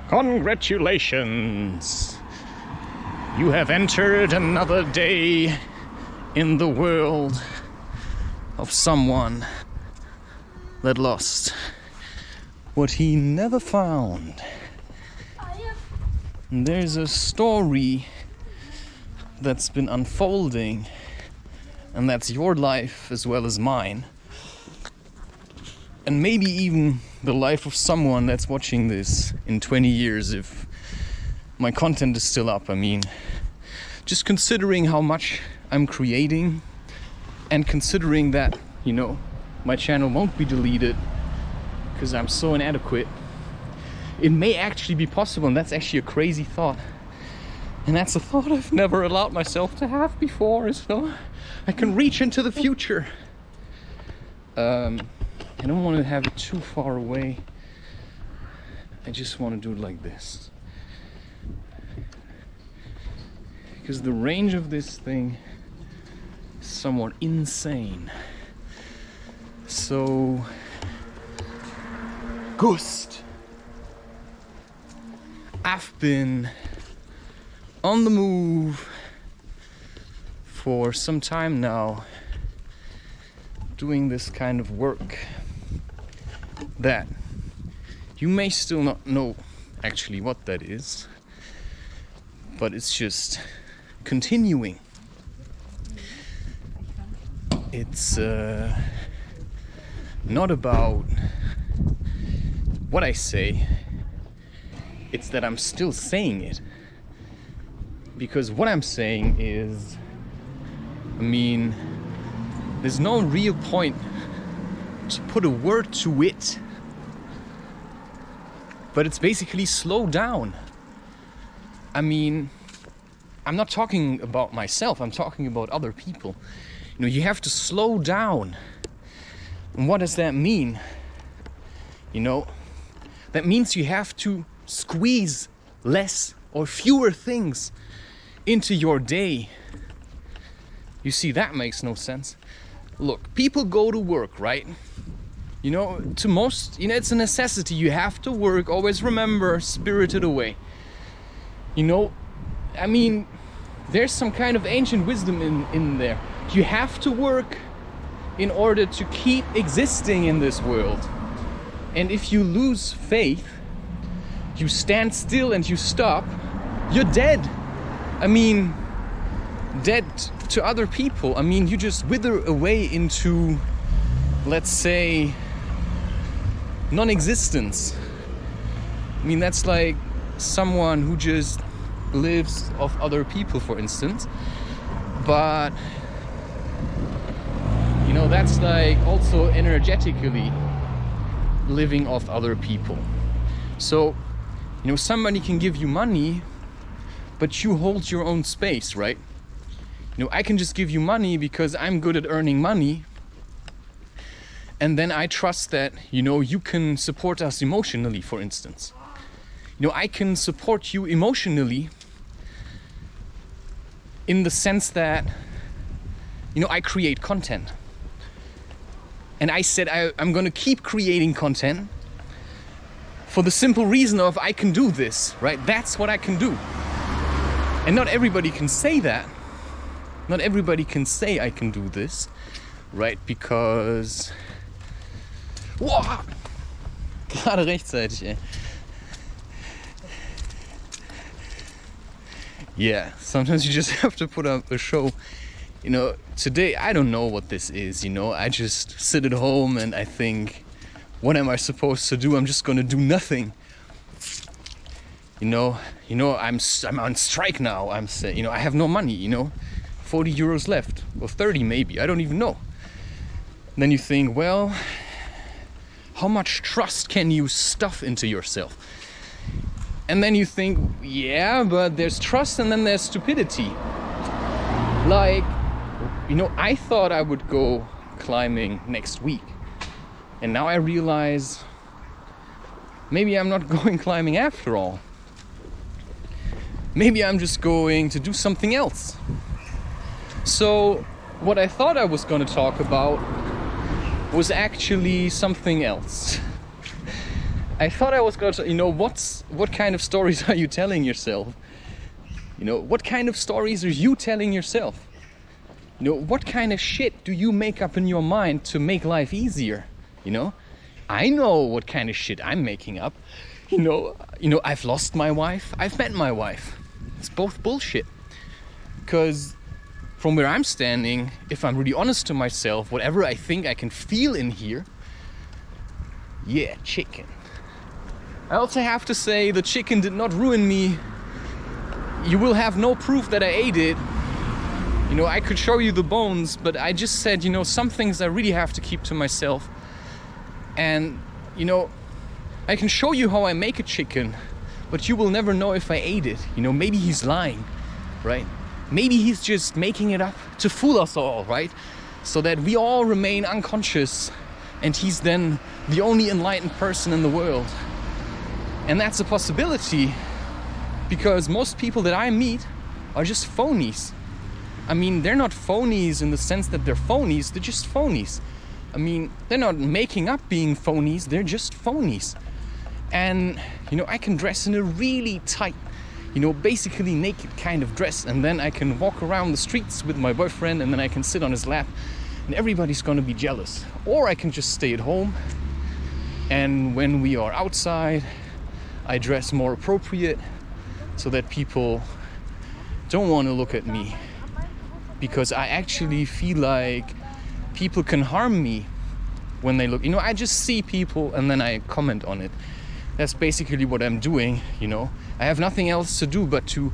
Congratulations! You have entered another day in the world of someone that lost what he never found. And there's a story that's been unfolding, and that's your life as well as mine. And maybe even the life of someone that's watching this in 20 years if my content is still up. I mean, just considering how much I'm creating and considering that, you know, my channel won't be deleted because I'm so inadequate, it may actually be possible, and that's actually a crazy thought. And that's a thought I've never allowed myself to have before, so I can reach into the future. I don't want to have it too far away. I just want to do it like this. Because the range of this thing is somewhat insane. So, Gust. I've been on the move for some time now, doing this kind of work that you may still not know actually what that is, but it's just continuing. It's not about what I say, it's that I'm still saying it. Because what I'm saying is, I mean, there's no real point to put a word to it, but it's basically slow down. I mean, I'm not talking about myself, I'm talking about other people. You know, you have to slow down. And what does that mean? You know, that means you have to squeeze less or fewer things into your day. You see, that makes no sense. Look, people go to work, right? You know, to most, you know, it's a necessity. You have to work. Always remember, Spirited Away. You know, I mean, there's some kind of ancient wisdom in there. You have to work in order to keep existing in this world. And if you lose faith, you stand still and you stop, you're dead. I mean, dead to other people. I mean, you just wither away into, let's say, non-existence. I mean, that's like someone who just lives off other people, for instance. But, you know, that's like also energetically living off other people. So, you know, somebody can give you money, but you hold your own space, right? You know, I can just give you money because I'm good at earning money. And then I trust that, you know, you can support us emotionally, for instance. You know, I can support you emotionally in the sense that, you know, I create content. And I said I'm gonna keep creating content for the simple reason of I can do this, right? That's what I can do. And not everybody can say that. Not everybody can say I can do this, right? Because... Wow! Gerade rechtzeitig, ey. Yeah, sometimes you just have to put up a show. You know, today I don't know what this is, you know. I just sit at home and I think, what am I supposed to do? I'm just gonna do nothing. You know, I'm on strike now. I'm saying, you know, I have no money, you know. 40 euros left, or 30 maybe, I don't even know. And then you think, well, how much trust can you stuff into yourself? And then you think, yeah, but there's trust and then there's stupidity. Like, you know, I thought I would go climbing next week. And now I realize maybe I'm not going climbing after all. Maybe I'm just going to do something else. So what I thought I was going to talk about was actually something else. I thought I was gonna, you know, what kind of stories are you telling yourself? You know, what kind of stories are you telling yourself? You know, what kind of shit do you make up in your mind to make life easier? You know, I know what kind of shit I'm making up. You know, I've lost my wife, I've met my wife. It's both bullshit. Because from where I'm standing, if I'm really honest to myself, whatever I think I can feel in here, yeah, chicken. I also have to say the chicken did not ruin me. You will have no proof that I ate it. You know, I could show you the bones, but I just said, you know, some things I really have to keep to myself. And, you know, I can show you how I make a chicken, but you will never know if I ate it. You know, maybe he's lying, right? Maybe he's just making it up to fool us all, right? So that we all remain unconscious and he's then the only enlightened person in the world. And that's a possibility because most people that I meet are just phonies. I mean, they're not phonies in the sense that they're phonies, they're just phonies. I mean, they're not making up being phonies, they're just phonies. And, you know, I can dress in a really tight, you know, basically naked kind of dress, and then I can walk around the streets with my boyfriend, and then I can sit on his lap, and everybody's gonna be jealous. Or I can just stay at home, and when we are outside, I dress more appropriate so that people don't want to look at me, because I actually feel like people can harm me when they look. You know, I just see people and then I comment on it. That's basically what I'm doing, you know. I have nothing else to do but to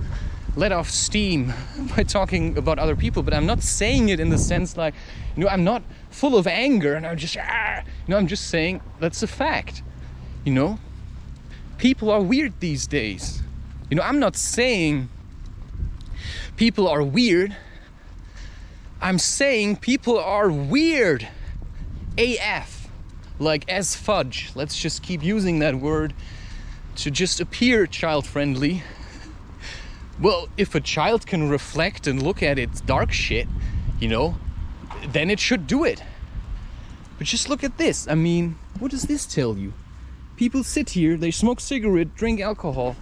let off steam by talking about other people, but I'm not saying it in the sense like, you know, I'm not full of anger and I'm just, you know, I'm just saying that's a fact, you know. People are weird these days. You know, I'm not saying people are weird. I'm saying people are weird. AF. Like as fudge. Let's just keep using that word to just appear child-friendly. Well, if a child can reflect and look at its dark shit, you know, then it should do it. But just look at this. I mean, what does this tell you? People sit here, they smoke cigarette, drink alcohol,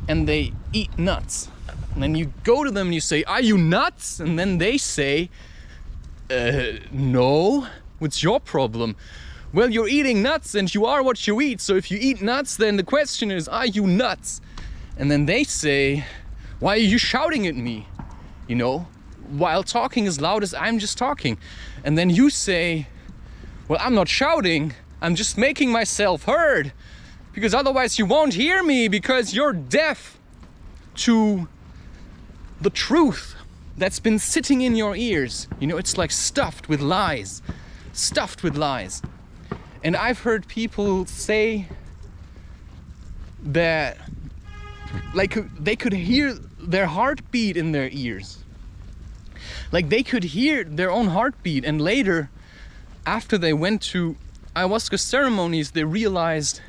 and they eat nuts. And then you go to them and you say, "Are you nuts?" And then they say, "No. What's your problem?" "Well, you're eating nuts and you are what you eat. So if you eat nuts, then the question is, are you nuts?" And then they say, "Why are you shouting at me?" You know, while talking as loud as I'm just talking. And then you say, "Well, I'm not shouting. I'm just making myself heard, because otherwise you won't hear me because you're deaf to the truth that's been sitting in your ears." You know, it's like stuffed with lies. Stuffed with lies. And I've heard people say that like they could hear their heartbeat in their ears. Like they could hear their own heartbeat, and later, after they went to ayahuasca ceremonies, they realized,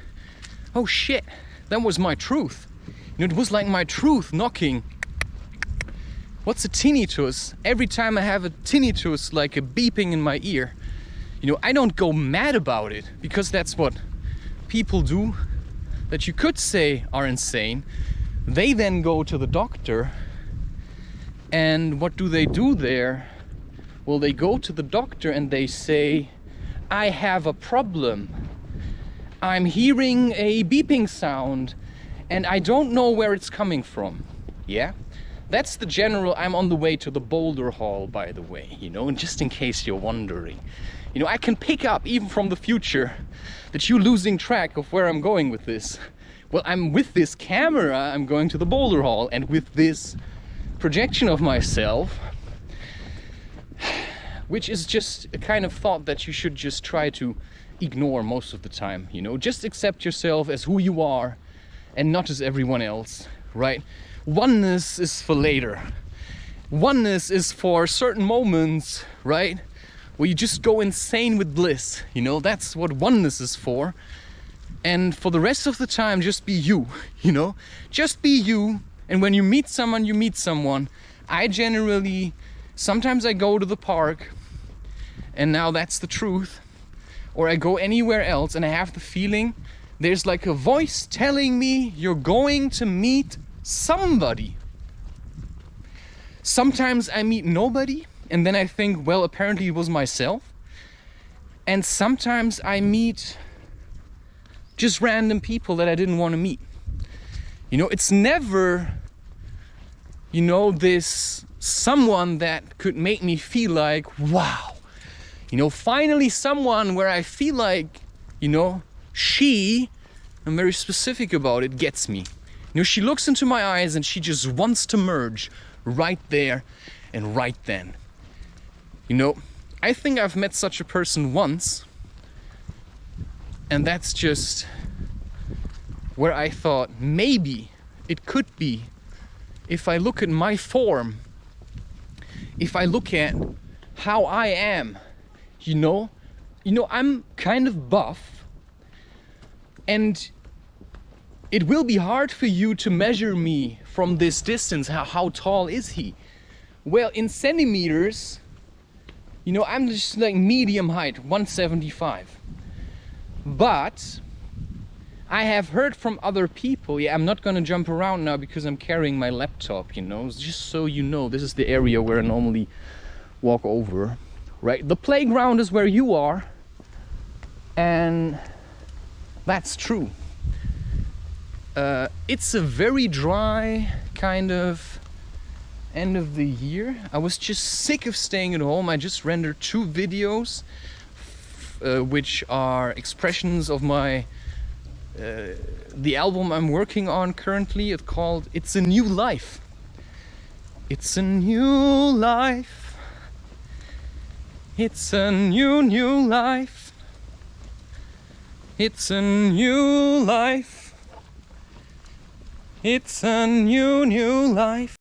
oh shit, that was my truth. You know, it was like my truth knocking. What's a tinnitus? Every time I have a tinnitus, like a beeping in my ear, you know, I don't go mad about it, because that's what people do that you could say are insane. They then go to the doctor, and what do they do there? Well, they go to the doctor and they say, "I have a problem. I'm hearing a beeping sound and I don't know where it's coming from." Yeah? That's the general. I'm on the way to the boulder hall, by the way, you know, and just in case you're wondering. You know, I can pick up even from the future that you're losing track of where I'm going with this. Well, I'm with this camera, I'm going to the boulder hall, and with this projection of myself, which is just a kind of thought that you should just try to ignore most of the time, you know. Just accept yourself as who you are and not as everyone else, right? Oneness is for later. Oneness is for certain moments, right? Where you just go insane with bliss, you know. That's what oneness is for. And for the rest of the time, just be you, you know. Just be you. And when you meet someone, you meet someone. I generally, sometimes I go to the park, and now that's the truth, or I go anywhere else and I have the feeling there's like a voice telling me you're going to meet somebody. Sometimes I meet nobody, and then I think, well, apparently it was myself. And sometimes I meet just random people that I didn't want to meet. You know, it's never, you know, this someone that could make me feel like, wow, you know, finally someone where I feel like, you know, I'm very specific about it, gets me. You know, she looks into my eyes and she just wants to merge right there and right then. You know, I think I've met such a person once, and that's just where I thought maybe it could be, if I look at my form, if I look at how I am, you know, I'm kind of buff, and it will be hard for you to measure me from this distance. How tall is he? Well, in centimeters, you know, I'm just like medium height, 175. But I have heard from other people, yeah, I'm not gonna jump around now because I'm carrying my laptop, you know, just so you know, this is the area where I normally walk over, right? The playground is where you are, and that's true. It's a very dry kind of end of the year. I was just sick of staying at home. I just rendered 2 videos, which are expressions of my the album I'm working on currently. It's called It's a New Life. It's a new life. It's a new life. It's a new life. It's a new life.